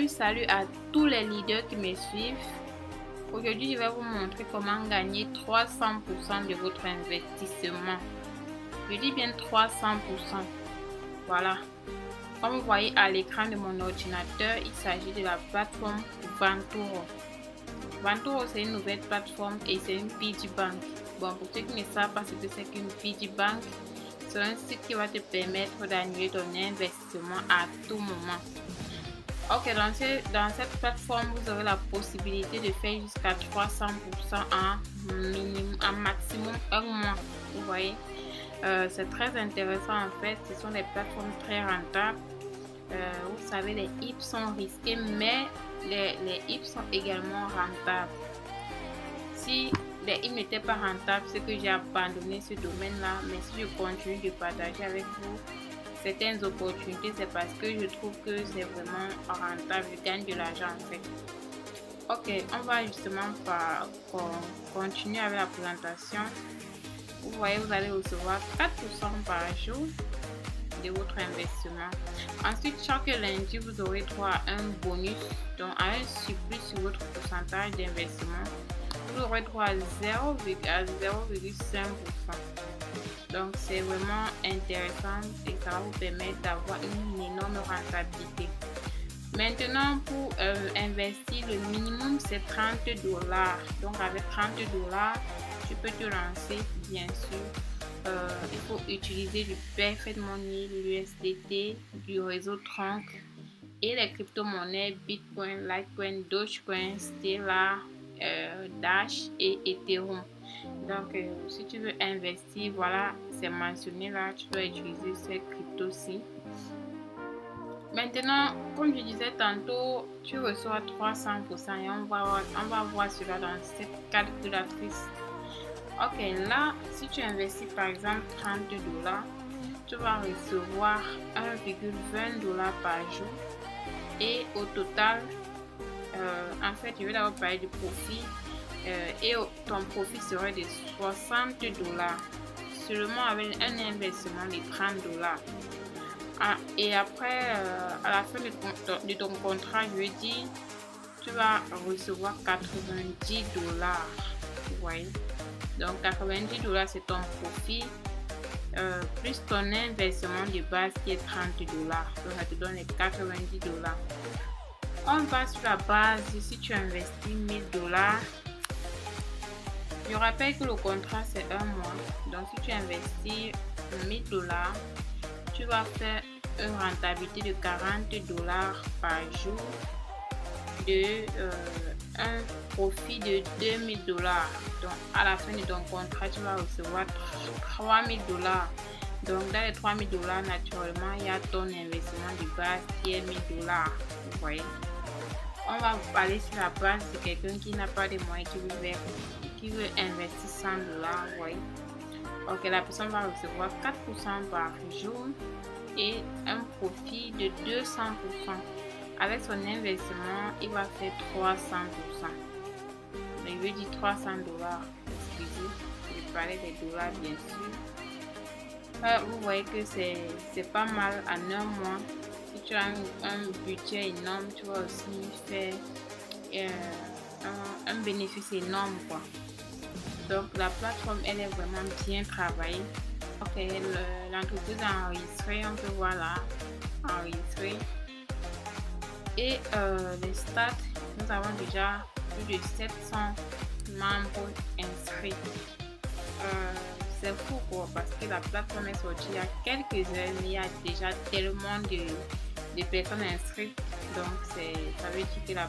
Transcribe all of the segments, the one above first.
Salut à tous les leaders qui me suivent. Aujourd'hui, je vais vous montrer comment gagner 300% de votre investissement. Je dis bien 300%. Voilà. Comme vous voyez à l'écran de mon ordinateur, il s'agit de la plateforme Vanturo. Vanturo, c'est une nouvelle plateforme et c'est une piggy bank. Bon, pour ceux qui ne savent pas ce que c'est qu'une piggy bank, c'est un site qui va te permettre d'annuler ton investissement à tout moment. Ok, dans cette plateforme, vous aurez la possibilité de faire jusqu'à 300% en maximum un mois. Vous voyez, c'est très intéressant en fait. Ce sont des plateformes très rentables. Vous savez, les hips sont risqués, mais les hips sont également rentables. Si les hips n'étaient pas rentables, c'est que j'ai abandonné ce domaine-là. Mais si je continue de partager avec vous certaines opportunités, c'est parce que je trouve que c'est vraiment rentable, je gagne de l'argent en fait. Ok, on va justement continuer avec la présentation. Vous voyez, vous allez recevoir 4% par jour de votre investissement. Ensuite, chaque lundi, vous aurez droit à un bonus, donc à un surplus sur votre pourcentage d'investissement. Vous aurez droit à 0,5%. Donc c'est vraiment intéressant et ça va vous permettre d'avoir une énorme rentabilité. Maintenant, pour investir, le minimum c'est $30. Donc avec $30, tu peux te lancer, bien sûr. Il faut utiliser du Perfect Money, l'USDT, du réseau Tronc et les crypto-monnaies Bitcoin, Litecoin, Dogecoin, Stellar, Dash et Ethereum. Donc, si tu veux investir, voilà, c'est mentionné là, tu dois utiliser ces cryptos-ci. Maintenant, comme je disais tantôt, tu reçois 300% et on va voir cela dans cette calculatrice. Ok, là, si tu investis par exemple $30, tu vas recevoir 1,20$ par jour. Et au total, en fait, je vais d'abord parler du profit. Et ton profit serait de $60 seulement avec un investissement de $30. Et après, à la fin de ton contrat, je dis, tu vas recevoir $90. Vous voyez, donc $90 c'est ton profit plus ton investissement de base qui est $30. Donc ça te donne les $90. On va sur la base. Si tu investis $1000, je rappelle que le contrat c'est un mois. Donc si tu investis $1000, tu vas faire une rentabilité de $40 par jour, de un profit de $2000. Donc à la fin de ton contrat, tu vas recevoir $3000. Donc dans les $3000, naturellement, il y a ton investissement de base qui est $1000. Vous voyez. On va aller sur la base de quelqu'un qui n'a pas de moyens, qui veut investir $100. Vous voyez. Ok, la personne va recevoir 4% par jour et un profit de 200%. Avec son investissement, il va faire 300%. Mais je veux dire $300. Excusez, je parlais des dollars bien sûr. Vous voyez que c'est pas mal en un mois. Si tu as un budget énorme, tu vas aussi faire un bénéfice énorme, quoi. Donc la plateforme elle est vraiment bien travaillée. Ok, l'entreprise a enregistré, on peut voir là, enregistré. Et les stats, nous avons déjà plus de 700 membres inscrits. C'est fou quoi, parce que la plateforme est sortie il y a quelques heures, mais il y a déjà tellement de personnes inscrites. Donc ça veut dire que la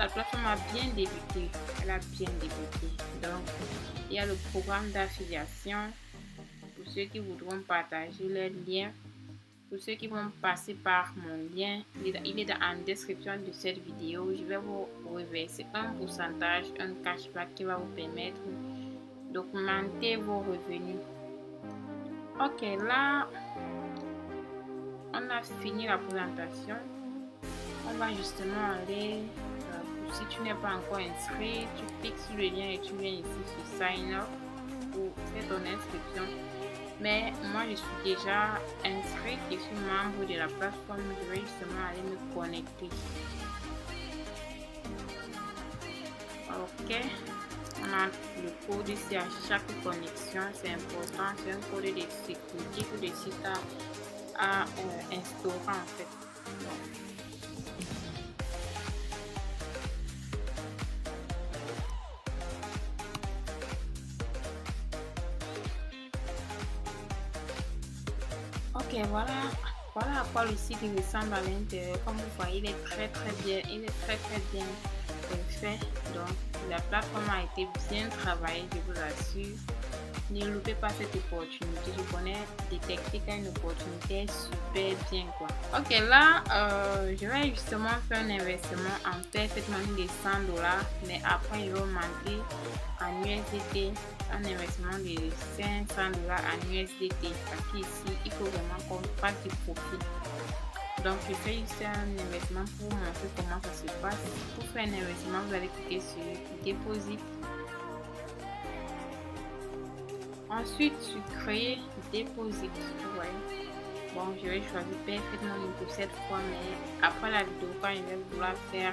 plateforme a bien débuté. Elle a bien débuté. Donc il y a le programme d'affiliation pour ceux qui voudront partager leurs liens. Pour ceux qui vont passer par mon lien, il est en description de cette vidéo. Je vais vous reverser un pourcentage, un cashback qui va vous permettre d'augmenter vos revenus. Ok, là, on a fini la présentation. On va justement aller, si tu n'es pas encore inscrit, tu cliques sur le lien et tu viens ici sur Sign Up pour faire ton inscription. Mais moi, je suis déjà inscrite, je suis membre de la plateforme. Je vais justement aller me connecter. Ok. On a le code ici à chaque connexion, c'est important, c'est un code de sécurité que le site a instauré en fait. Ok, voilà à quoi le site ressemble à l'intérieur. Comme vous voyez, il est très bien, fait. Donc la plateforme a été bien travaillée, je vous assure. Ne loupez pas cette opportunité. Je connais détecter quand une opportunité est super bien quoi. Ok, là je vais justement faire un investissement en parfaitement de 100 $, mais après je vais augmenter en USDT, un investissement de 500 $ en USDT, parce qu'ici il faut vraiment qu'on fasse du profit. Donc je fais ici un investissement pour vous montrer comment ça se passe. Pour faire un investissement, vous allez cliquer sur Deposit. Ensuite, sur Créer Deposit. Ouais. Bon, je vais choisir parfaitement pour cette fois, mais après la vidéo, quand je vais vouloir faire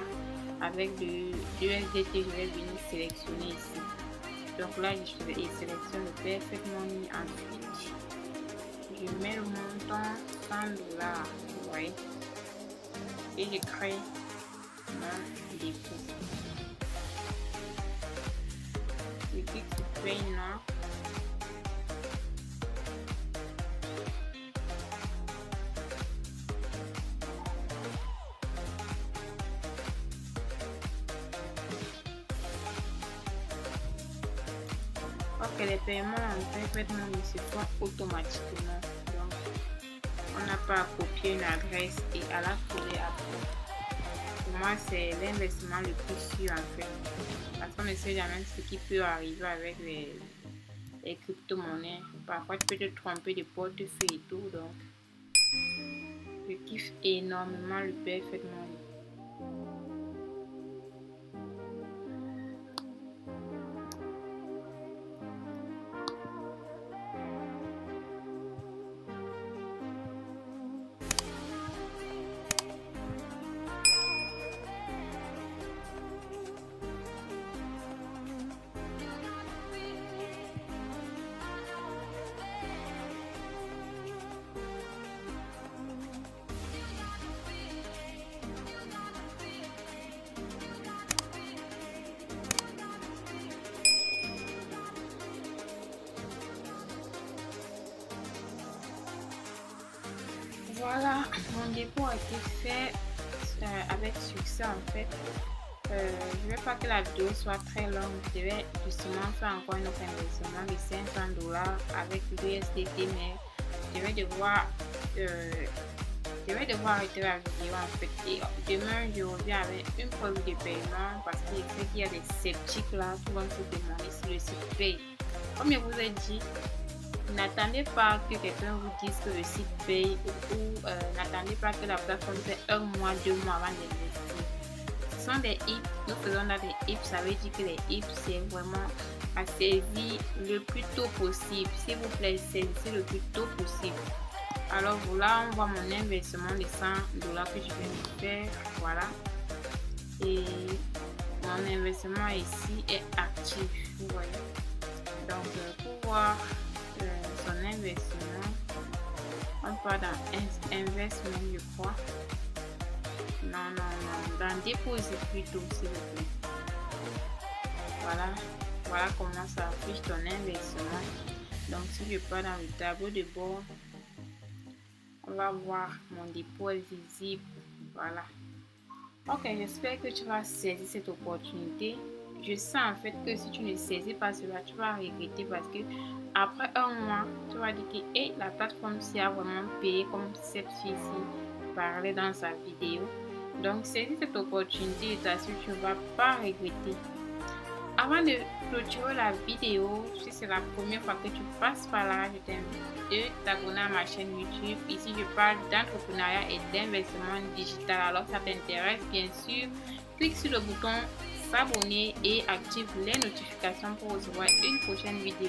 avec de l'USDT, je vais venir sélectionner ici. Donc là, je sélectionne le parfaitement. Ensuite, je mets le montant 100 $. Vous voyez. Et je crée mon dépôt. Je clique sur Pay Now. Ok, les paiements en parfaitement se font automatiquement. Donc, on n'a pas à copier une adresse et à la coller après. Pour moi, c'est l'investissement le plus sûr en fait. Parce qu'on ne sait jamais ce qui peut arriver avec les crypto-monnaies. Parfois, tu peux te tromper de portefeuille et tout. Donc, je kiffe énormément le parfaitement. Voilà, mon dépôt a été fait avec succès en fait. Je ne veux pas que la vidéo soit très longue. Je vais justement faire encore un autre investissement de 500 $ avec l'USDT, mais je vais devoir arrêter la vidéo en fait. Et demain, je reviens avec une preuve de paiement parce qu'il y a des sceptiques là qui vont se demander si le site paye. Comme je vous ai dit, n'attendez pas que quelqu'un vous dise que le site paye ou n'attendez pas que la plateforme fait 1 mois, 2 mois avant d'investir. Ce sont des hips, nous faisons dans des hips, ça veut dire que les hips c'est vraiment à saisir le plus tôt possible. S'il vous plaît, saisissez le plus tôt possible. Alors voilà, on voit mon investissement de 100 $ que je viens de faire, voilà. Et mon investissement ici est actif, vous voyez. Donc pour voir son investissement, on part dans investment, je crois. Non, dans déposit plutôt, s'il vous plaît. Voilà comment ça affiche ton investissement. Donc si je pars dans le tableau de bord, on va voir mon dépôt est visible. Voilà. Ok, j'espère que tu vas saisir cette opportunité. Je sens en fait que si tu ne saisis pas cela, tu vas regretter parce que après 1 mois, tu vas dire que la plateforme s'y a vraiment payé comme cette fille-ci parlait dans sa vidéo. Donc, saisis cette opportunité et t'assure que tu ne vas pas regretter. Avant de clôturer la vidéo, si c'est la première fois que tu passes par là, je t'invite de t'abonner à ma chaîne YouTube. Ici, je parle d'entrepreneuriat et d'investissement digital. Alors, ça t'intéresse, bien sûr, clique sur le bouton s'abonner et active les notifications pour recevoir une prochaine vidéo.